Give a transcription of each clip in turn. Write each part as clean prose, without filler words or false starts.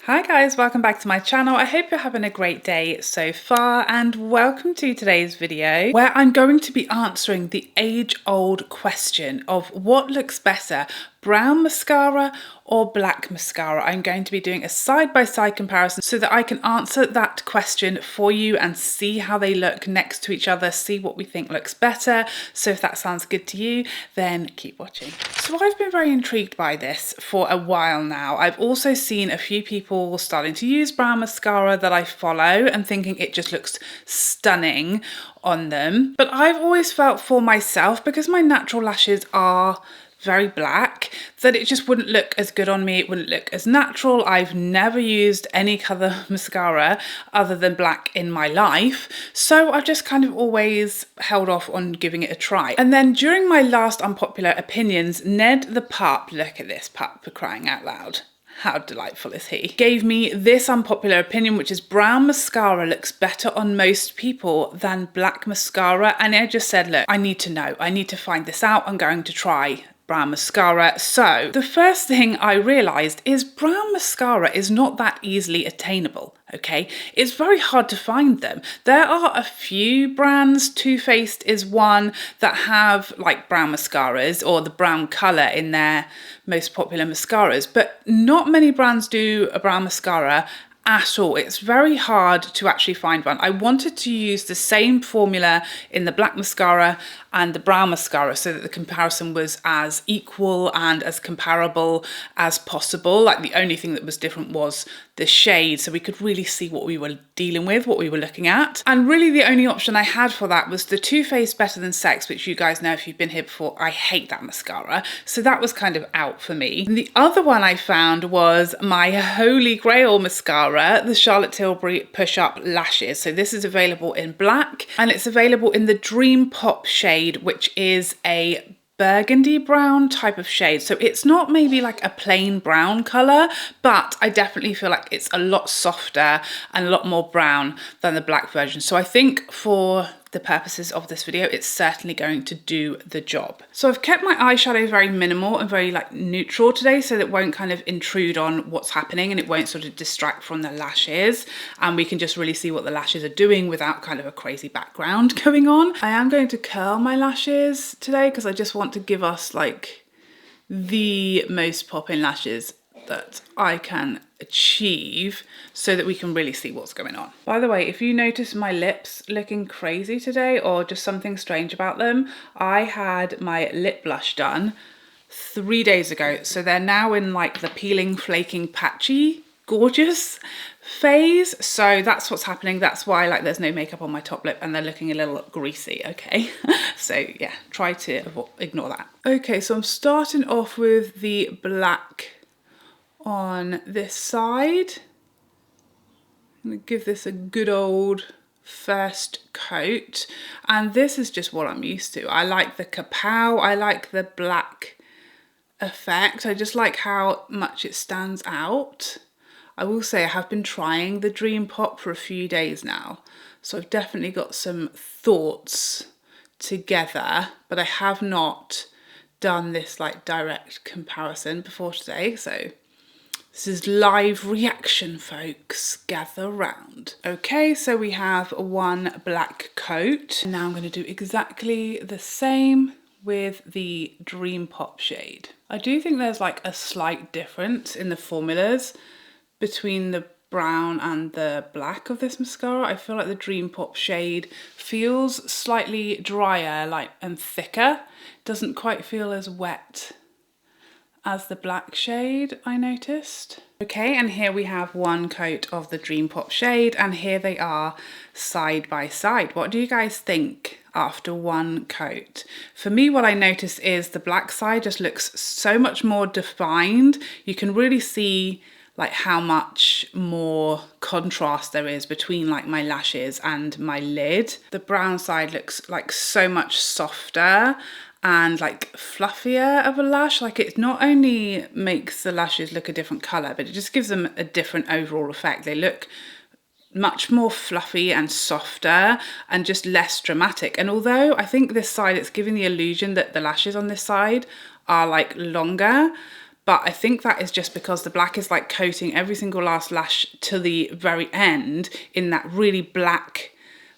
Hi guys, welcome back to my channel. I hope you're having a great day so far and welcome to today's video where I'm going to be answering the age-old question of what looks better, brown mascara or black mascara. I'm going to be doing a side-by-side comparison so that I can answer that question for you and see how they look next to each other, see what we think looks better. So if that sounds good to you, then keep watching. So I've been very intrigued by this for a while now. I've also seen a few people starting to use brown mascara that I follow and thinking it just looks stunning on them. But I've always felt for myself, because my natural lashes are very black, that it just wouldn't look as good on me. It wouldn't look as natural. I've never used any colour mascara other than black in my life, so I've just kind of always held off on giving it a try. And then during my last unpopular opinions, Ned the pup, look at this pup for crying out loud, how delightful is he, gave me this unpopular opinion, which is brown mascara looks better on most people than black mascara. And I just said, look, I need to know, I need to find this out. I'm going to try brown mascara. So the first thing I realized is brown mascara is not that easily attainable. Okay, it's very hard to find them. There are a few brands, Too Faced is one, that have like brown mascaras or the brown color in their most popular mascaras, but not many brands do a brown mascara at all. It's very hard to actually find one. I wanted to use the same formula in the black mascara and the brown mascara so that the comparison was as equal and as comparable as possible. Like the only thing that was different was the shade, so we could really see what we were dealing with, what we were looking at. And really the only option I had for that was the Too Faced Better Than Sex, which you guys know if you've been here before, I hate that mascara. So that was kind of out for me. And the other one I found was my holy grail mascara, the Charlotte Tilbury Push Up Lashes. So this is available in black and it's available in the Dream Pop shade, which is a burgundy brown type of shade. So it's not maybe like a plain brown color, but I definitely feel like it's a lot softer and a lot more brown than the black version. So I think for the purposes of this video, it's certainly going to do the job. So I've kept my eyeshadow very minimal and very like neutral today, so that it won't kind of intrude on what's happening and it won't sort of distract from the lashes, and we can just really see what the lashes are doing without kind of a crazy background going on. I am going to curl my lashes today because I just want to give us like the most popping lashes that I can achieve so that we can really see what's going on. By the way, if you notice my lips looking crazy today or just something strange about them, I had my lip blush done 3 days ago. So they're now in like the peeling, flaking, patchy, gorgeous phase. So that's what's happening. That's why like there's no makeup on my top lip and they're looking a little greasy, okay? So yeah, try to ignore that. Okay, so I'm starting off with the black on this side. I'm gonna give this a good old first coat, and this is just what I'm used to. I like the kapow, I like the black effect, I just like how much it stands out. I will say I have been trying the Dream Pop for a few days now, so I've definitely got some thoughts together, but I have not done this like direct comparison before today, so this is live reaction, folks. Gather round. Okay, so we have one black coat. Now I'm going to do exactly the same with the Dream Pop shade. I do think there's like a slight difference in the formulas between the brown and the black of this mascara. I feel like the Dream Pop shade feels slightly drier, like, and thicker. Doesn't quite feel as wet as the black shade, I noticed. Okay, and here we have one coat of the Dream Pop shade, and here they are side by side. What do you guys think after one coat? For me, what I noticed is the black side just looks so much more defined. You can really see like how much more contrast there is between like my lashes and my lid. The brown side looks like so much softer and like fluffier of a lash. Like it not only makes the lashes look a different color, but it just gives them a different overall effect. They look much more fluffy and softer and just less dramatic. And although I think this side, it's giving the illusion that the lashes on this side are like longer, but I think that is just because the black is like coating every single last lash to the very end in that really black,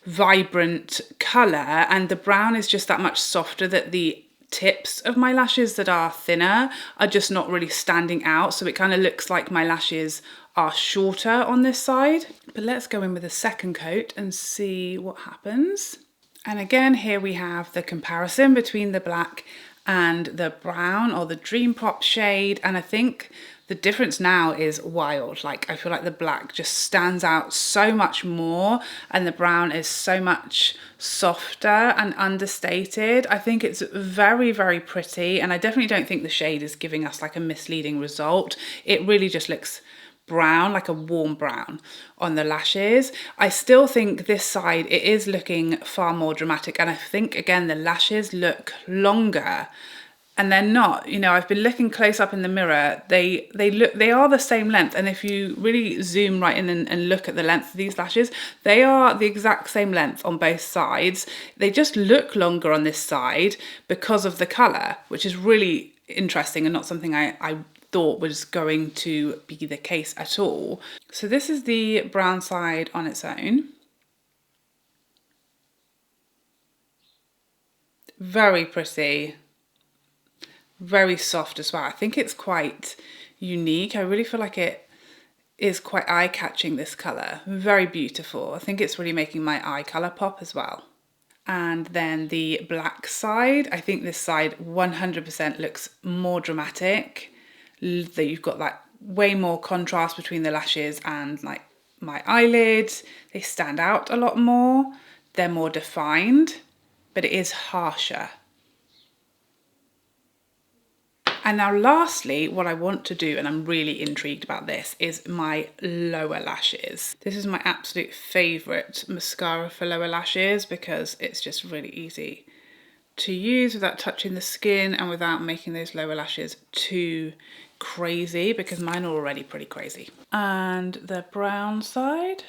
vibrant colour, and the brown is just that much softer that the tips of my lashes that are thinner are just not really standing out, so it kind of looks like my lashes are shorter on this side. But let's go in with a second coat and see what happens. And again, here we have the comparison between the black and the brown, or the Dream Pop shade, and I think the difference now is wild. Like, I feel like the black just stands out so much more and the brown is so much softer and understated. I think it's very, very pretty, and I definitely don't think the shade is giving us like a misleading result. It really just looks brown, like a warm brown on the lashes. I still think this side, it is looking far more dramatic, and I think again the lashes look longer, and they're not. You know, I've been looking close up in the mirror, they are the same length, and if you really zoom right in and look at the length of these lashes, they are the exact same length on both sides. They just look longer on this side because of the colour, which is really interesting and not something I thought was going to be the case at all. So this is the brown side on its own. Very pretty, very soft as well. I think it's quite unique. I really feel like it is quite eye-catching, this colour. Very beautiful. I think it's really making my eye colour pop as well. And then the black side, I think this side 100% looks more dramatic. That you've got like way more contrast between the lashes and like my eyelids. They stand out a lot more. They're more defined, but it is harsher. And now lastly, what I want to do, and I'm really intrigued about this, is my lower lashes. This is my absolute favourite mascara for lower lashes because it's just really easy to use without touching the skin and without making those lower lashes too crazy, because mine are already pretty crazy. And the brown side.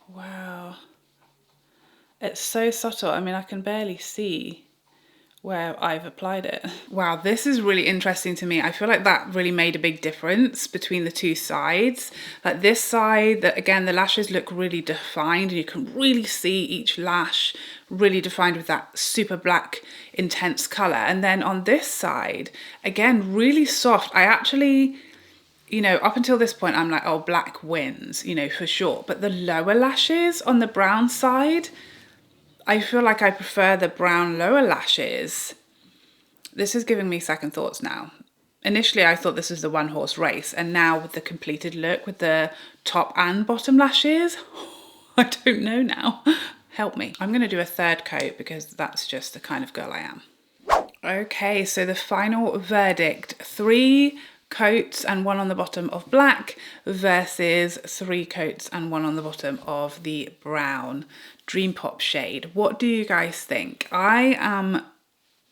Wow. It's so subtle. I mean, I can barely see where I've applied it. Wow, this is really interesting to me. I feel like that really made a big difference between the two sides. Like this side, that again, the lashes look really defined and you can really see each lash really defined with that super black, intense color. And then on this side, again, really soft. I actually, you know, up until this point, I'm like, oh, black wins, you know, for sure. But the lower lashes on the brown side, I feel like I prefer the brown lower lashes. This is giving me second thoughts now. Initially, I thought this was the one horse race, and now with the completed look with the top and bottom lashes, I don't know now. Help me. I'm gonna do a third coat because that's just the kind of girl I am. Okay, so the final verdict, 3 coats and 1 on the bottom of black versus 3 coats and 1 on the bottom of the brown Dream Pop shade. What do you guys think? I am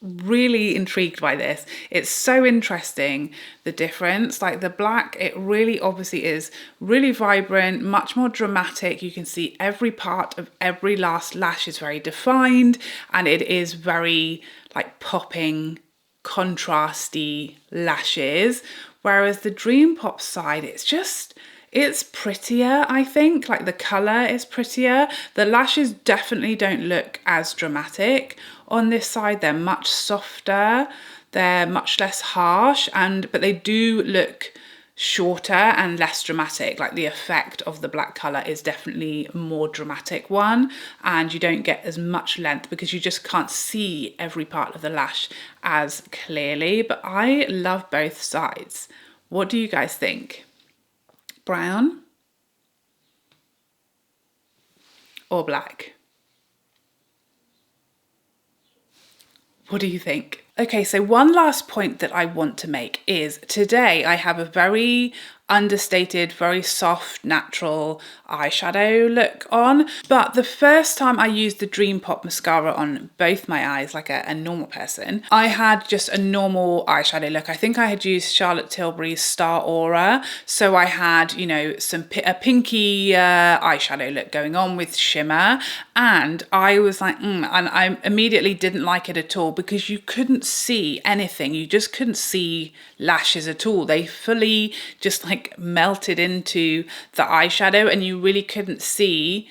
really intrigued by this. It's so interesting, the difference. Like the black, it really obviously is really vibrant, much more dramatic. You can see every part of every last lash is very defined, and it is very like popping, contrasty lashes. Whereas the Dream Pop side, it's prettier, I think. Like the colour is prettier. The lashes definitely don't look as dramatic. On this side, they're much softer. They're much less harsh, but they do look shorter and less dramatic. Like the effect of the black colour is definitely a more dramatic one, and you don't get as much length because you just can't see every part of the lash as clearly. But I love both sides. What do you guys think? Brown or black? What do you think? Okay, so one last point that I want to make is today I have a very understated, very soft, natural eyeshadow look on. But the first time I used the Dream Pop mascara on both my eyes, like a normal person, I had just a normal eyeshadow look. I think I had used Charlotte Tilbury's Star Aura. So I had, you know, a pinky eyeshadow look going on with shimmer. And I was like, and I immediately didn't like it at all because you couldn't couldn't see anything. You just couldn't see lashes at all. They fully just like melted into the eyeshadow and you really couldn't see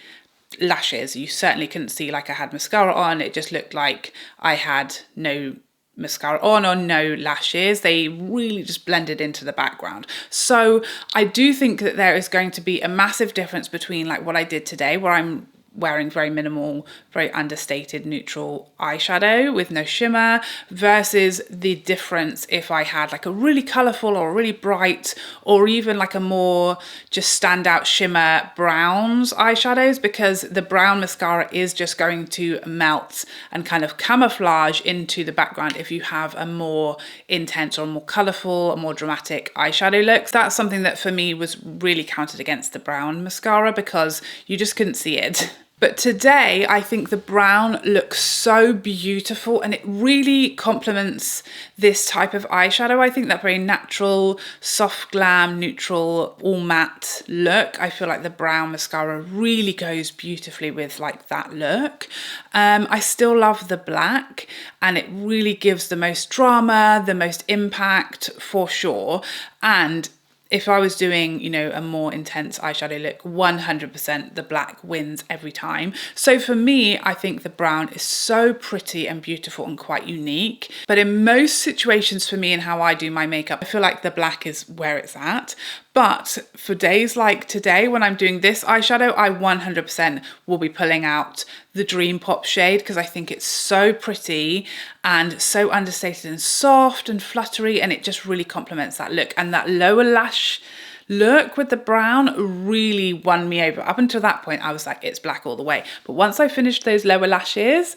lashes. You certainly couldn't see like I had mascara on. It just looked like I had no mascara on or no lashes. They really just blended into the background. So I do think that there is going to be a massive difference between like what I did today, where I'm wearing very minimal, very understated neutral eyeshadow with no shimmer, versus the difference if I had like a really colourful or really bright or even like a more just standout shimmer browns eyeshadows, because the brown mascara is just going to melt and kind of camouflage into the background if you have a more intense or more colourful or more dramatic eyeshadow look. That's something that for me was really counted against the brown mascara because you just couldn't see it. But today, I think the brown looks so beautiful and it really complements this type of eyeshadow. I think that very natural, soft glam, neutral, all matte look. I feel like the brown mascara really goes beautifully with like that look. I still love the black and it really gives the most drama, the most impact for sure. And if I was doing, you know, a more intense eyeshadow look, 100% the black wins every time. So for me, I think the brown is so pretty and beautiful and quite unique. But in most situations for me and how I do my makeup, I feel like the black is where it's at. But for days like today, when I'm doing this eyeshadow, I 100% will be pulling out the Dream Pop shade because I think it's so pretty and so understated and soft and fluttery, and it just really complements that look. And that lower lash look with the brown really won me over. Up until that point, I was like, it's black all the way. But once I finished those lower lashes,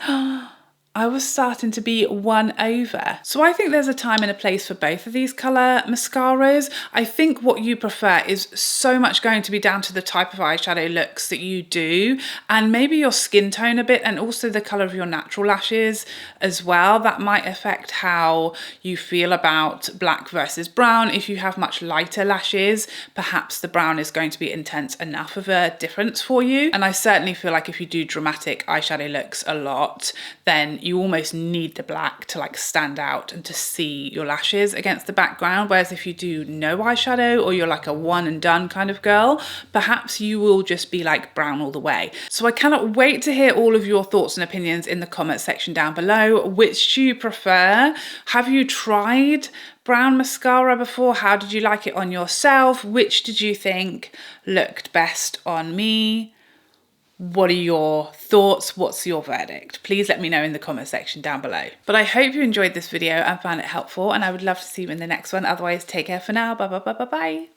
I was starting to be won over. So I think there's a time and a place for both of these colour mascaras. I think what you prefer is so much going to be down to the type of eyeshadow looks that you do and maybe your skin tone a bit and also the colour of your natural lashes as well. That might affect how you feel about black versus brown. If you have much lighter lashes, perhaps the brown is going to be intense enough of a difference for you. And I certainly feel like if you do dramatic eyeshadow looks a lot, then you almost need the black to like stand out and to see your lashes against the background. Whereas if you do no eyeshadow or you're like a one and done kind of girl, perhaps you will just be like brown all the way. So I cannot wait to hear all of your thoughts and opinions in the comment section down below. Which do you prefer? Have you tried brown mascara before? How did you like it on yourself? Which did you think looked best on me? What are your thoughts? What's your verdict? Please let me know in the comment section down below. But I hope you enjoyed this video and found it helpful, and I would love to see you in the next one. Otherwise, take care for now. Bye bye bye bye bye.